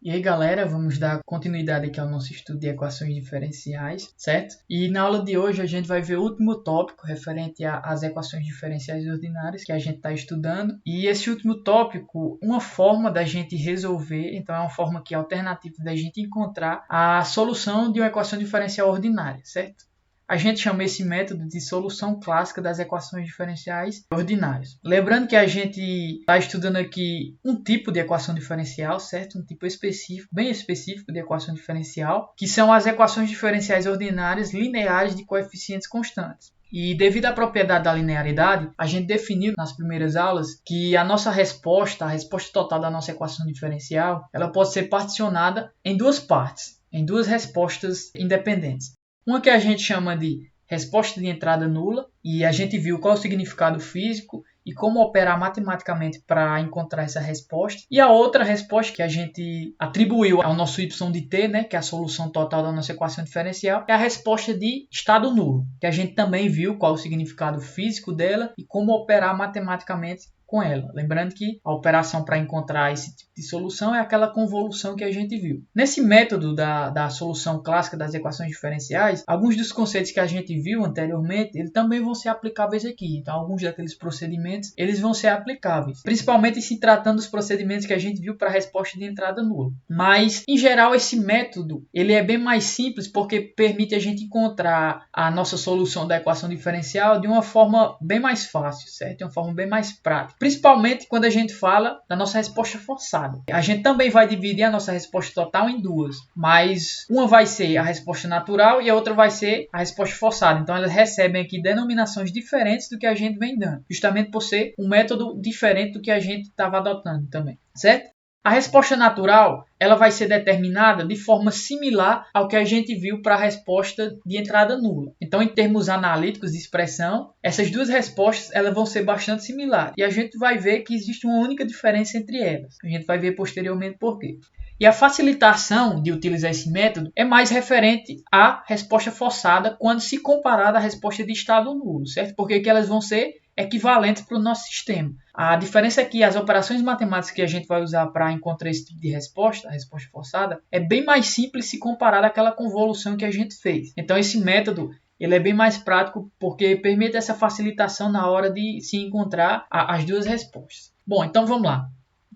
E aí galera, vamos dar continuidade aqui ao nosso estudo de equações diferenciais, certo? E na aula de hoje a gente vai ver o último tópico referente às equações diferenciais ordinárias que a gente está estudando. E esse último tópico, uma forma da gente resolver, então é uma forma que é alternativa da gente encontrar a solução de uma equação diferencial ordinária, certo? A gente chama esse método de solução clássica das equações diferenciais ordinárias. Lembrando que a gente está estudando aqui um tipo de equação diferencial, certo? Um tipo específico, bem específico de equação diferencial, que são as equações diferenciais ordinárias lineares de coeficientes constantes. E devido à propriedade da linearidade, a gente definiu nas primeiras aulas que a nossa resposta, a resposta total da nossa equação diferencial, ela pode ser particionada em duas partes, em duas respostas independentes. Uma que a gente chama de resposta de entrada nula, e a gente viu qual é o significado físico e como operar matematicamente para encontrar essa resposta. E a outra resposta que a gente atribuiu ao nosso y de t, né, que é a solução total da nossa equação diferencial, é a resposta de estado nulo, que a gente também viu qual é o significado físico dela e como operar matematicamente com ela. Lembrando que a operação para encontrar esse tipo de solução é aquela convolução que a gente viu. Nesse método da solução clássica das equações diferenciais, alguns dos conceitos que a gente viu anteriormente, eles também vão ser aplicáveis aqui. Então, alguns daqueles procedimentos, eles vão ser aplicáveis, principalmente se tratando dos procedimentos que a gente viu para a resposta de entrada nula. Mas, em geral, esse método, ele é bem mais simples porque permite a gente encontrar a nossa solução da equação diferencial de uma forma bem mais fácil, certo? De uma forma bem mais prática. Principalmente quando a gente fala da nossa resposta forçada. A gente também vai dividir a nossa resposta total em duas, mas uma vai ser a resposta natural e a outra vai ser a resposta forçada. Então elas recebem aqui denominações diferentes do que a gente vem dando, justamente por ser um método diferente do que a gente estava adotando também, certo? A resposta natural, ela vai ser determinada de forma similar ao que a gente viu para a resposta de entrada nula. Então, em termos analíticos de expressão, essas duas respostas elas vão ser bastante similares. E a gente vai ver que existe uma única diferença entre elas. A gente vai ver posteriormente por quê. E a facilitação de utilizar esse método é mais referente à resposta forçada quando se comparada à resposta de estado nulo, certo? Porque que elas vão ser equivalentes para o nosso sistema. A diferença é que as operações matemáticas que a gente vai usar para encontrar esse tipo de resposta, a resposta forçada, é bem mais simples se comparada àquela convolução que a gente fez. Então esse método ele é bem mais prático porque permite essa facilitação na hora de se encontrar as duas respostas. Bom, então vamos lá.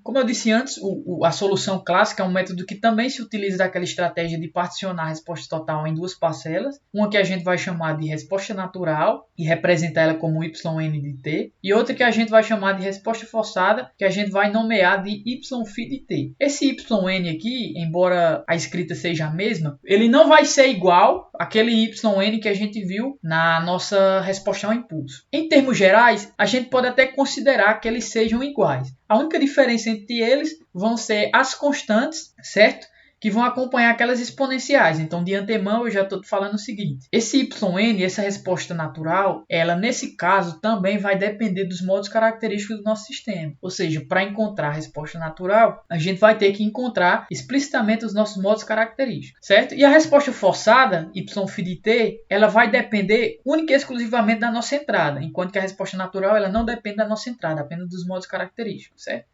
Como eu disse antes, a solução clássica é um método que também se utiliza daquela estratégia de particionar a resposta total em duas parcelas. Uma que a gente vai chamar de resposta natural e representar ela como yn de t. E outra que a gente vai chamar de resposta forçada, que a gente vai nomear de yφ de t. Esse yn aqui, embora a escrita seja a mesma, ele não vai ser igual àquele yn que a gente viu na nossa resposta ao impulso. Em termos gerais, a gente pode até considerar que eles sejam iguais. A única diferença entre eles vão ser as constantes, certo? Que vão acompanhar aquelas exponenciais. Então, de antemão, eu já estou falando o seguinte. Esse yn, essa resposta natural, ela, nesse caso, também vai depender dos modos característicos do nosso sistema. Ou seja, para encontrar a resposta natural, a gente vai ter que encontrar explicitamente os nossos modos característicos, certo? E a resposta forçada, yφ de t, ela vai depender única e exclusivamente da nossa entrada, enquanto que a resposta natural, ela não depende da nossa entrada, apenas dos modos característicos, certo?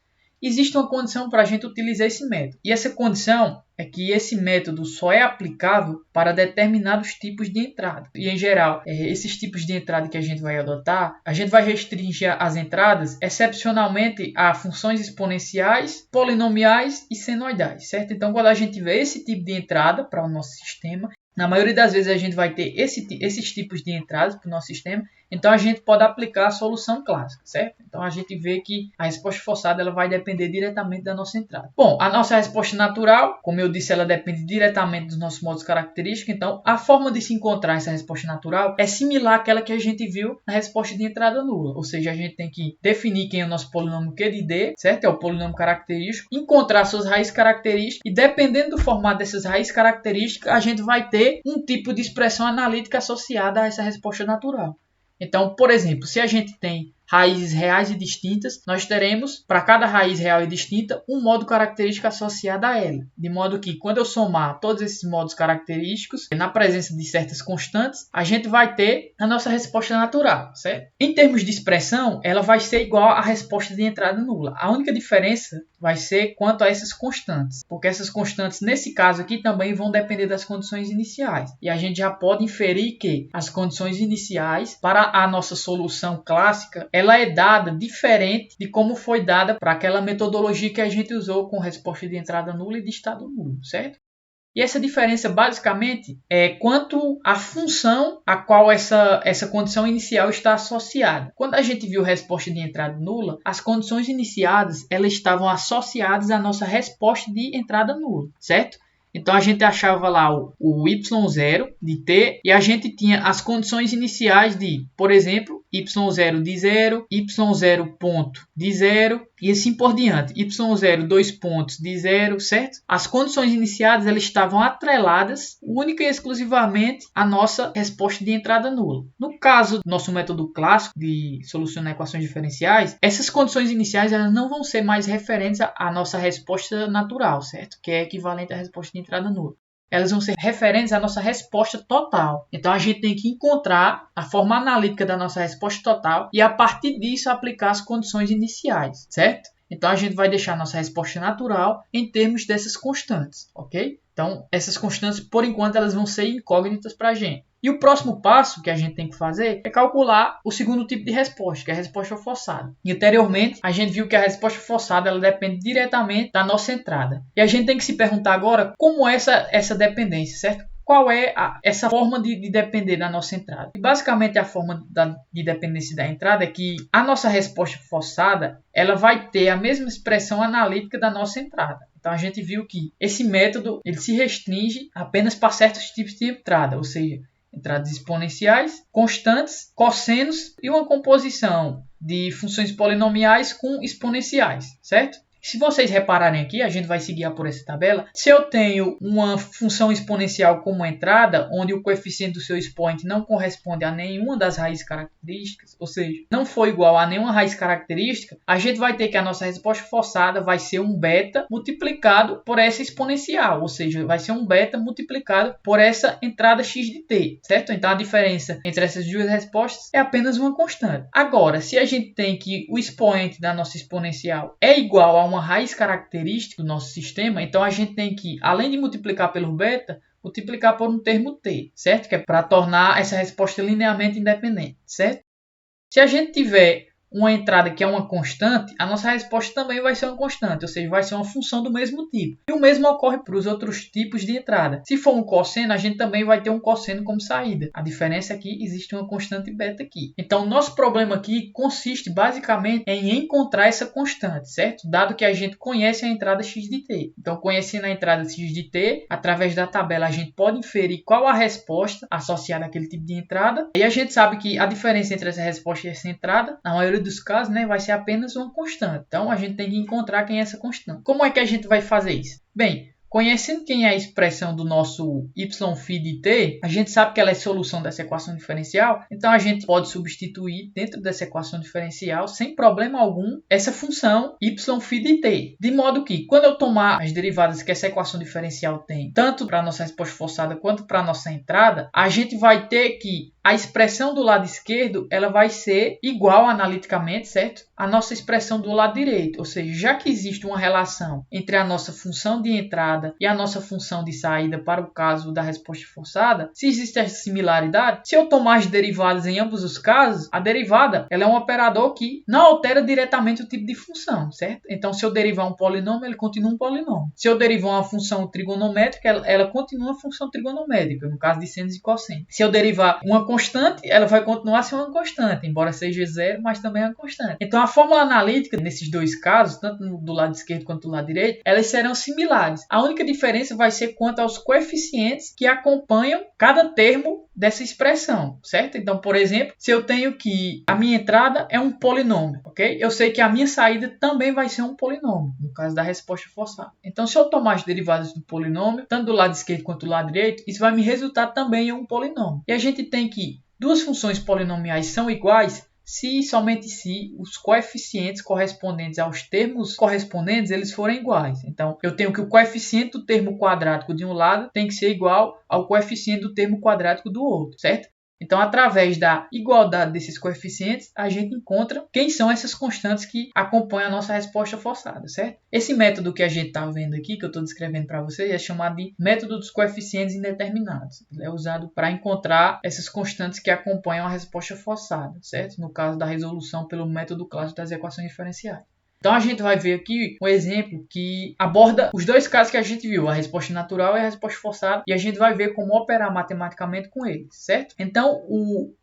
Existe uma condição para a gente utilizar esse método. E essa condição é que esse método só é aplicável para determinados tipos de entrada. E, em geral, esses tipos de entrada que a gente vai adotar, a gente vai restringir as entradas excepcionalmente a funções exponenciais, polinomiais e senoidais, certo? Então, quando a gente tiver esse tipo de entrada para o nosso sistema, na maioria das vezes a gente vai ter esses tipos de entradas para o nosso sistema, então a gente pode aplicar a solução clássica, certo? Então a gente vê que a resposta forçada ela vai depender diretamente da nossa entrada. Bom, a nossa resposta natural, como eu disse, ela depende diretamente dos nossos modos característicos, então a forma de se encontrar essa resposta natural é similar àquela que a gente viu na resposta de entrada nula, ou seja, a gente tem que definir quem é o nosso polinômio Q de D, certo? É o polinômio característico, encontrar suas raízes características e dependendo do formato dessas raízes características, a gente vai ter um tipo de expressão analítica associada a essa resposta natural. Então, por exemplo, se a gente tem raízes reais e distintas, nós teremos, para cada raiz real e distinta, um modo característico associado a ela. De modo que, quando eu somar todos esses modos característicos, na presença de certas constantes, a gente vai ter a nossa resposta natural, certo? Em termos de expressão, ela vai ser igual à resposta de entrada nula. A única diferença vai ser quanto a essas constantes, porque essas constantes, nesse caso aqui, também vão depender das condições iniciais. E a gente já pode inferir que as condições iniciais para a nossa solução clássica, ela é dada diferente de como foi dada para aquela metodologia que a gente usou com resposta de entrada nula e de estado nulo, certo? E essa diferença basicamente é quanto à função a qual essa condição inicial está associada. Quando a gente viu resposta de entrada nula, as condições iniciadas elas estavam associadas à nossa resposta de entrada nula, certo? Então a gente achava lá o y0 de t e a gente tinha as condições iniciais de, por exemplo, y0 de 0, y0 ponto de 0 e assim por diante. y0 2 pontos de 0, certo? As condições iniciadas elas estavam atreladas única e exclusivamente à nossa resposta de entrada nula. No caso do nosso método clássico de solucionar equações diferenciais, essas condições iniciais elas não vão ser mais referentes à nossa resposta natural, certo? Que é equivalente à resposta de entrada nula. Elas vão ser referentes à nossa resposta total. Então a gente tem que encontrar a forma analítica da nossa resposta total e a partir disso aplicar as condições iniciais, certo? Então a gente vai deixar a nossa resposta natural em termos dessas constantes, ok? Então essas constantes, por enquanto, elas vão ser incógnitas para a gente. E o próximo passo que a gente tem que fazer é calcular o segundo tipo de resposta, que é a resposta forçada. E anteriormente, a gente viu que a resposta forçada ela depende diretamente da nossa entrada. E a gente tem que se perguntar agora como é essa dependência, certo? Qual é essa forma de depender da nossa entrada? E basicamente a forma de dependência da entrada é que a nossa resposta forçada ela vai ter a mesma expressão analítica da nossa entrada. Então a gente viu que esse método ele se restringe apenas para certos tipos de entrada, ou seja, entradas exponenciais, constantes, cossenos e uma composição de funções polinomiais com exponenciais, certo? Se vocês repararem aqui, a gente vai se guiar por essa tabela. Se eu tenho uma função exponencial como entrada, onde o coeficiente do seu expoente não corresponde a nenhuma das raízes características, ou seja, não for igual a nenhuma raiz característica, a gente vai ter que a nossa resposta forçada vai ser um beta multiplicado por essa exponencial, ou seja, vai ser um beta multiplicado por essa entrada x de t, certo? Então a diferença entre essas duas respostas é apenas uma constante. Agora, se a gente tem que o expoente da nossa exponencial é igual a uma raiz característica do nosso sistema, então a gente tem que, além de multiplicar pelo beta, multiplicar por um termo t, certo? Que é para tornar essa resposta linearmente independente, certo? Se a gente tiver uma entrada que é uma constante, a nossa resposta também vai ser uma constante, ou seja, vai ser uma função do mesmo tipo. E o mesmo ocorre para os outros tipos de entrada. Se for um cosseno, a gente também vai ter um cosseno como saída. A diferença é que existe uma constante beta aqui. Então, o nosso problema aqui consiste basicamente em encontrar essa constante, certo? Dado que a gente conhece a entrada x de t. Então, conhecendo a entrada x de t, através da tabela a gente pode inferir qual a resposta associada àquele tipo de entrada. E a gente sabe que a diferença entre essa resposta e essa entrada, na maioria dos casos, vai ser apenas uma constante. Então, a gente tem que encontrar quem é essa constante. Como é que a gente vai fazer isso? Bem, conhecendo quem é a expressão do nosso yφ de t, a gente sabe que ela é solução dessa equação diferencial, então a gente pode substituir dentro dessa equação diferencial, sem problema algum, essa função yφ de t. De modo que, quando eu tomar as derivadas que essa equação diferencial tem, tanto para a nossa resposta forçada quanto para a nossa entrada, a gente vai ter que a expressão do lado esquerdo ela vai ser igual analiticamente, certo? A nossa expressão do lado direito. Ou seja, já que existe uma relação entre a nossa função de entrada e a nossa função de saída para o caso da resposta forçada, se existe essa similaridade, se eu tomar as derivadas em ambos os casos, a derivada ela é um operador que não altera diretamente o tipo de função, certo? Então, se eu derivar um polinômio, ele continua um polinômio. Se eu derivar uma função trigonométrica, ela continua uma função trigonométrica, no caso de senos e cossenos. Se eu derivar uma constante, ela vai continuar sendo uma constante, embora seja zero, mas também é uma constante. Então, a fórmula analítica nesses dois casos, tanto do lado esquerdo quanto do lado direito, elas serão similares. A única diferença vai ser quanto aos coeficientes que acompanham cada termo dessa expressão, certo? Então, por exemplo, se eu tenho que a minha entrada é um polinômio, ok? Eu sei que a minha saída também vai ser um polinômio, no caso da resposta forçada. Então, se eu tomar as derivadas do polinômio, tanto do lado esquerdo quanto do lado direito, isso vai me resultar também em um polinômio. E a gente tem que duas funções polinomiais são iguais se e somente se os coeficientes correspondentes aos termos correspondentes eles forem iguais. Então, eu tenho que o coeficiente do termo quadrático de um lado tem que ser igual ao coeficiente do termo quadrático do outro, certo? Então, através da igualdade desses coeficientes, a gente encontra quem são essas constantes que acompanham a nossa resposta forçada, certo? Esse método que a gente está vendo aqui, que eu estou descrevendo para vocês, é chamado de método dos coeficientes indeterminados. Ele é usado para encontrar essas constantes que acompanham a resposta forçada, certo? No caso da resolução pelo método clássico das equações diferenciais. Então a gente vai ver aqui um exemplo que aborda os dois casos que a gente viu, a resposta natural e a resposta forçada, e a gente vai ver como operar matematicamente com eles, certo? Então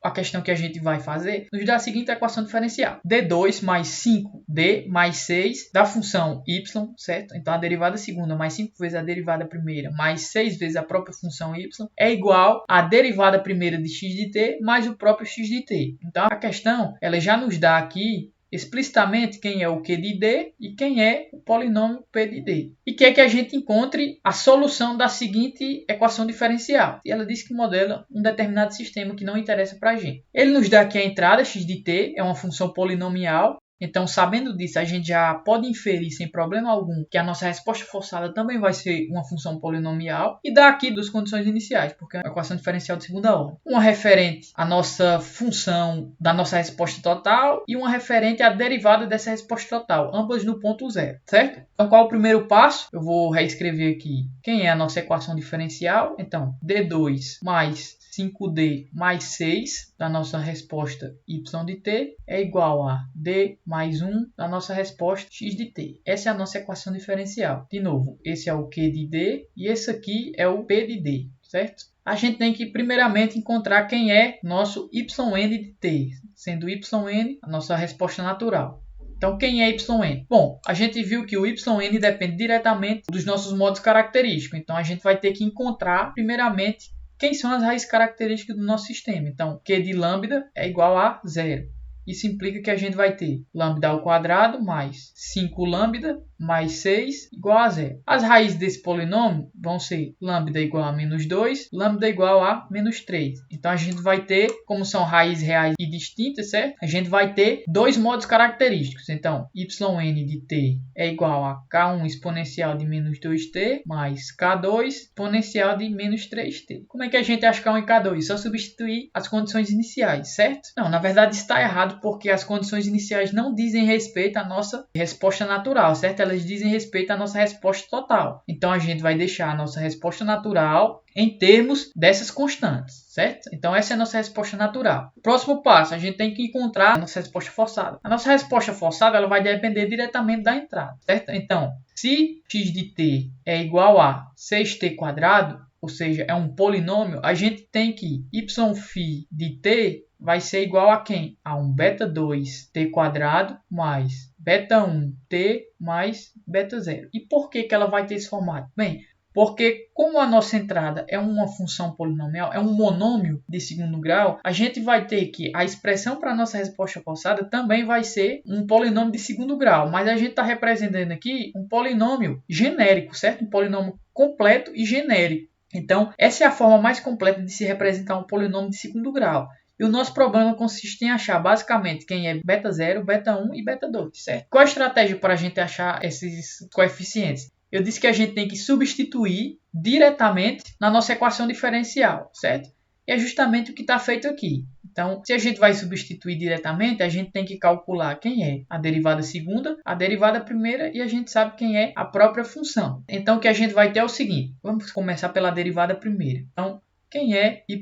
a questão que a gente vai fazer nos dá a seguinte equação diferencial: d2 mais 5d mais 6 da função y, certo? Então a derivada segunda mais 5 vezes a derivada primeira mais 6 vezes a própria função y é igual à derivada primeira de x de t mais o próprio x de t. Então a questão ela já nos dá aqui explicitamente quem é o q de d e quem é o polinômio p de d. E quer que a gente encontre a solução da seguinte equação diferencial. E ela diz que modela um determinado sistema que não interessa para a gente. Ele nos dá aqui a entrada x de t, é uma função polinomial. Então, sabendo disso, a gente já pode inferir sem problema algum que a nossa resposta forçada também vai ser uma função polinomial. E dá aqui duas condições iniciais, porque é uma equação diferencial de segunda ordem. Uma referente à nossa função da nossa resposta total e uma referente à derivada dessa resposta total, ambas no ponto zero, certo? Então, qual é o primeiro passo? Eu vou reescrever aqui quem é a nossa equação diferencial. Então, d2 mais 5d mais 6 da nossa resposta y de t é igual a d mais 1 da nossa resposta x de t. Essa é a nossa equação diferencial. De novo, esse é o q de d e esse aqui é o p de d, certo? A gente tem que primeiramente encontrar quem é nosso yn de t, sendo yn a nossa resposta natural. Então, quem é yn? Bom, a gente viu que o yn depende diretamente dos nossos modos característicos. Então, a gente vai ter que encontrar primeiramente quem são as raízes características do nosso sistema. Então, Q de lambda é igual a 0. Isso implica que a gente vai ter lambda ao quadrado mais 5 lambda mais 6 igual a 0. As raízes desse polinômio vão ser lambda igual a menos 2, lambda igual a menos 3. Então, a gente vai ter, como são raízes reais e distintas, certo? A gente vai ter dois modos característicos. Então, yn de t é igual a k1 exponencial de menos 2t mais k2 exponencial de menos 3t. Como é que a gente acha k1 e k2? Só substituir as condições iniciais, certo? Não, na verdade está errado porque as condições iniciais não dizem respeito à nossa resposta natural, certo? Elas dizem respeito à nossa resposta total. Então, a gente vai deixar a nossa resposta natural em termos dessas constantes, certo? Então, essa é a nossa resposta natural. Próximo passo, a gente tem que encontrar a nossa resposta forçada. A nossa resposta forçada ela vai depender diretamente da entrada, certo? Então, se x de t é igual a 6t quadrado, ou seja, é um polinômio, a gente tem que y' de t vai ser igual a quem? A um beta 2t quadrado mais beta 1t mais beta 0. E por que ela vai ter esse formato? Bem, porque como a nossa entrada é uma função polinomial, é um monômio de segundo grau, a gente vai ter que a expressão para a nossa resposta forçada também vai ser um polinômio de segundo grau, mas a gente está representando aqui um polinômio genérico, certo? Um polinômio completo e genérico. Então, essa é a forma mais completa de se representar um polinômio de segundo grau. E o nosso problema consiste em achar basicamente quem é beta 0, beta 1 e beta 2, certo? Qual a estratégia para a gente achar esses coeficientes? Eu disse que a gente tem que substituir diretamente na nossa equação diferencial, certo? E é justamente o que está feito aqui. Então, se a gente vai substituir diretamente, a gente tem que calcular quem é a derivada segunda, a derivada primeira e a gente sabe quem é a própria função. Então, o que a gente vai ter é o seguinte. Vamos começar pela derivada primeira. Então, quem é y'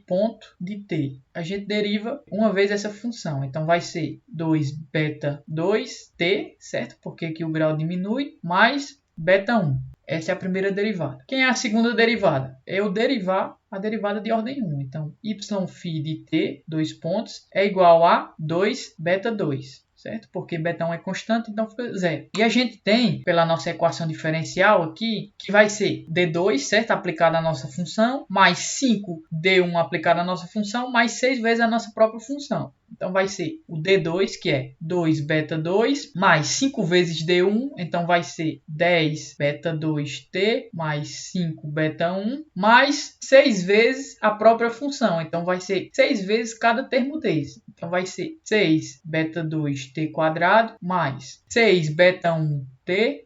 ponto de t? A gente deriva uma vez essa função. Então, vai ser 2 beta 2t, certo? Porque aqui o grau diminui, mais beta 1. Essa é a primeira derivada. Quem é a segunda derivada? Eu derivar a derivada de ordem 1. Então, y' de t, 2 pontos, é igual a 2 beta 2. Certo? Porque beta 1 é constante, então fica 0. E a gente tem, pela nossa equação diferencial aqui, que vai ser d2, certo? Aplicado à nossa função, mais 5d1 aplicado à nossa função, mais 6 vezes a nossa própria função. Então, vai ser o d2, que é 2 beta 2, mais 5 vezes d1, então vai ser 10 beta 2t, mais 5 beta 1, mais 6 vezes a própria função. Então, vai ser 6 vezes cada termo desse. Então vai ser 6 beta 2t quadrado mais 6 beta 1t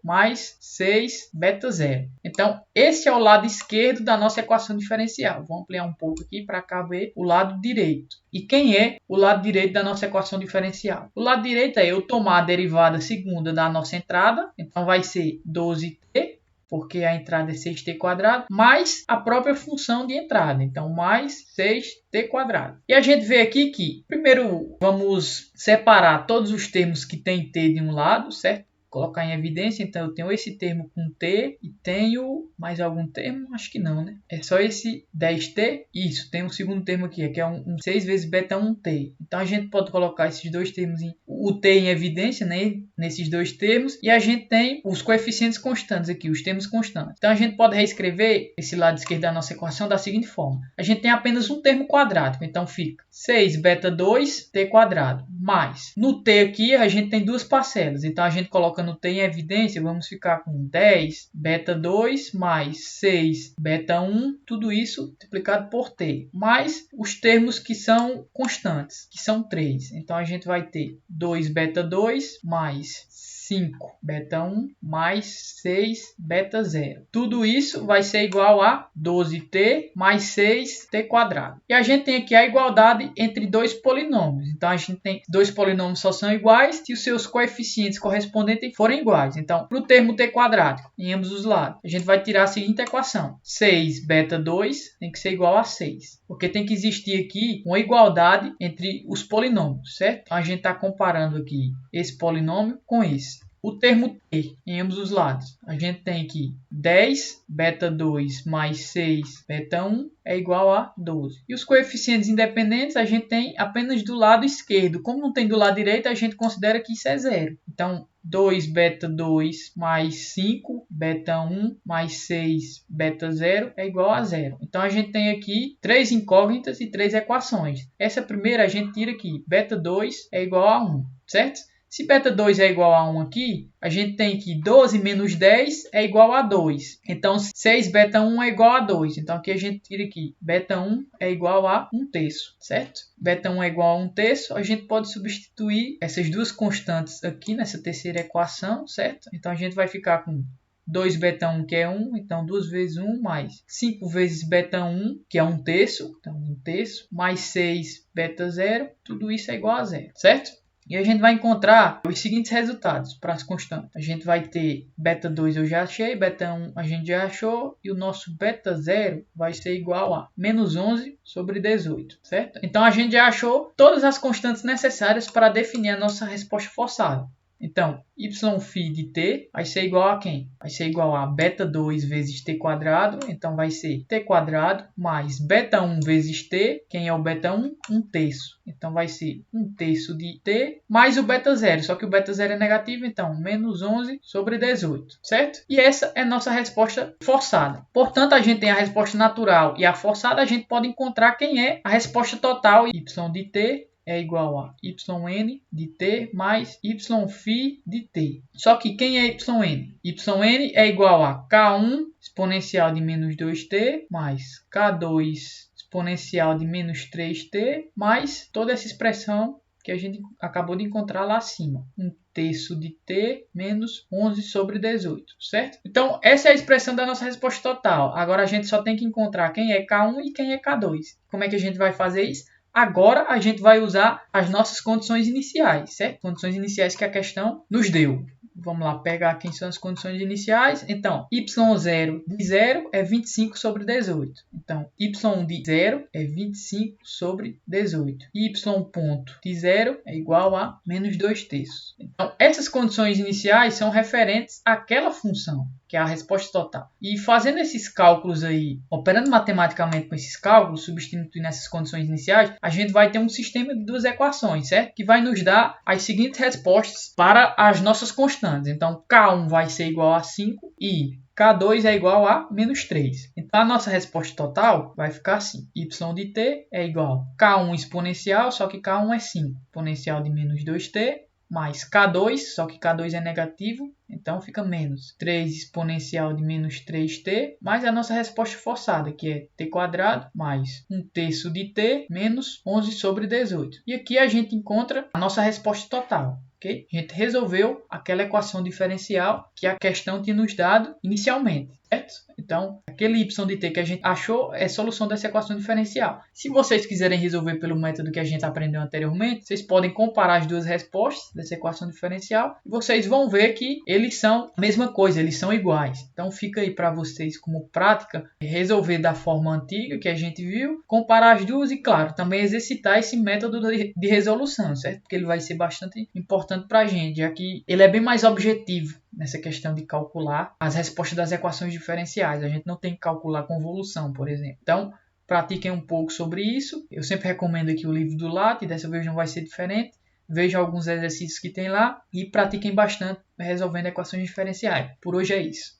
mais 6 beta 0. Então, esse é o lado esquerdo da nossa equação diferencial. Vou ampliar um pouco aqui para caber o lado direito. E quem é o lado direito da nossa equação diferencial? O lado direito é eu tomar a derivada segunda da nossa entrada. Então, vai ser 12t, porque a entrada é 6t quadrado, mais a própria função de entrada. Então, mais 6t quadrado. E a gente vê aqui que, primeiro, vamos separar todos os termos que tem t de um lado, certo? Colocar em evidência, então eu tenho esse termo com t e tenho mais algum termo? Acho que não, né? É só esse 10t. Isso, tem um segundo termo aqui, que é um 6 vezes beta 1t. Então a gente pode colocar esses dois termos, o t em evidência, né? Nesses dois termos. E a gente tem os coeficientes constantes aqui, os termos constantes. Então a gente pode reescrever esse lado esquerdo da nossa equação da seguinte forma. A gente tem apenas um termo quadrático, então fica 6 beta 2t quadrado mais. No t aqui a gente tem duas parcelas, então a gente coloca no t em evidência, vamos ficar com 10 beta 2 mais 6 beta 1, tudo isso multiplicado por t, mais os termos que são constantes, que são 3. Então a gente vai ter 2 beta 2 mais 5 beta 1 mais 6 beta 0. Tudo isso vai ser igual a 12t mais 6t quadrado. E a gente tem aqui a igualdade entre dois polinômios. Então a gente tem dois polinômios só são iguais se os seus coeficientes correspondentes forem iguais. Então, para o termo t quadrado em ambos os lados, a gente vai tirar a seguinte equação. 6 beta 2 tem que ser igual a 6. Porque tem que existir aqui uma igualdade entre os polinômios, certo? Então a gente está comparando aqui esse polinômio com esse. O termo t em ambos os lados, a gente tem aqui 10 beta 2 mais 6 beta 1 é igual a 12. E os coeficientes independentes a gente tem apenas do lado esquerdo. Como não tem do lado direito, a gente considera que isso é zero. Então, 2 beta 2 mais 5 beta 1 mais 6 beta 0 é igual a 0. Então, a gente tem aqui três incógnitas e três equações. Essa primeira a gente tira aqui. Beta 2 é igual a 1, certo? Se beta 2 é igual a 1 aqui, a gente tem que 12 menos 10 é igual a 2. Então, 6 beta 1 é igual a 2. Então, aqui a gente tira aqui. Beta 1 é igual a 1 terço, certo? Beta 1 é igual a 1 terço. A gente pode substituir essas duas constantes aqui nessa terceira equação, certo? Então, a gente vai ficar com 2 beta 1, que é 1. Então, 2 vezes 1 mais 5 vezes beta 1, que é 1 terço. Então, 1 terço. Mais 6 beta 0. Tudo isso é igual a 0, certo? E a gente vai encontrar os seguintes resultados para as constantes. A gente vai ter beta 2 eu já achei, beta 1 a gente já achou, e o nosso beta 0 vai ser igual a menos 11 sobre 18, certo? Então a gente já achou todas as constantes necessárias para definir a nossa resposta forçada. Então, yφ de t vai ser igual a quem? Vai ser igual a beta 2 vezes t quadrado. Então, vai ser t quadrado mais beta 1 vezes t. Quem é o beta 1? 1 terço. Então, vai ser 1 terço de t mais o beta 0. Só que o beta 0 é negativo, então, menos 11 sobre 18, certo? E essa é a nossa resposta forçada. Portanto, a gente tem a resposta natural e a forçada. A gente pode encontrar quem é a resposta total. Y de t é igual a yn de t mais yφ de t. Só que quem é yn? Yn é igual a k1 exponencial de menos 2t mais k2 exponencial de menos 3t mais toda essa expressão que a gente acabou de encontrar lá acima. 1 terço de t menos 11 sobre 18, certo? Então, essa é a expressão da nossa resposta total. Agora, a gente só tem que encontrar quem é k1 e quem é k2. Como é que a gente vai fazer isso? Agora a gente vai usar as nossas condições iniciais, certo? Condições iniciais que a questão nos deu. Vamos lá pegar quem são as condições iniciais. Então, y0 de 0 é 25 sobre 18. Então, y de 0 é 25 sobre 18. Y ponto de 0 é igual a menos 2 terços. Então, essas condições iniciais são referentes àquela função, que é a resposta total. E fazendo esses cálculos aí, operando matematicamente com esses cálculos, substituindo essas condições iniciais, a gente vai ter um sistema de duas equações, certo? Que vai nos dar as seguintes respostas para as nossas constantes. Então, K1 vai ser igual a 5 e K2 é igual a menos 3. Então, a nossa resposta total vai ficar assim. Y de t é igual a K1 exponencial, só que K1 é 5. Exponencial de menos 2t mais K2, só que K2 é negativo, então fica menos 3 exponencial de menos 3t, mais a nossa resposta forçada, que é t² mais 1/3 de t menos 11 sobre 18. E aqui a gente encontra a nossa resposta total. Okay? A gente resolveu aquela equação diferencial que a questão tinha nos dado inicialmente, certo? Então, aquele y de t que a gente achou é a solução dessa equação diferencial. Se vocês quiserem resolver pelo método que a gente aprendeu anteriormente, vocês podem comparar as duas respostas dessa equação diferencial e vocês vão ver que eles são a mesma coisa, eles são iguais. Então, fica aí para vocês como prática resolver da forma antiga que a gente viu, comparar as duas e, claro, também exercitar esse método de resolução, certo? Porque ele vai ser bastante importante para a gente, já que ele é bem mais objetivo nessa questão de calcular as respostas das equações diferenciais. A gente não tem que calcular convolução, por exemplo. Então, pratiquem um pouco sobre isso. Eu sempre recomendo aqui o livro do Latte, dessa vez não vai ser diferente. Vejam alguns exercícios que tem lá e pratiquem bastante resolvendo equações diferenciais. Por hoje é isso.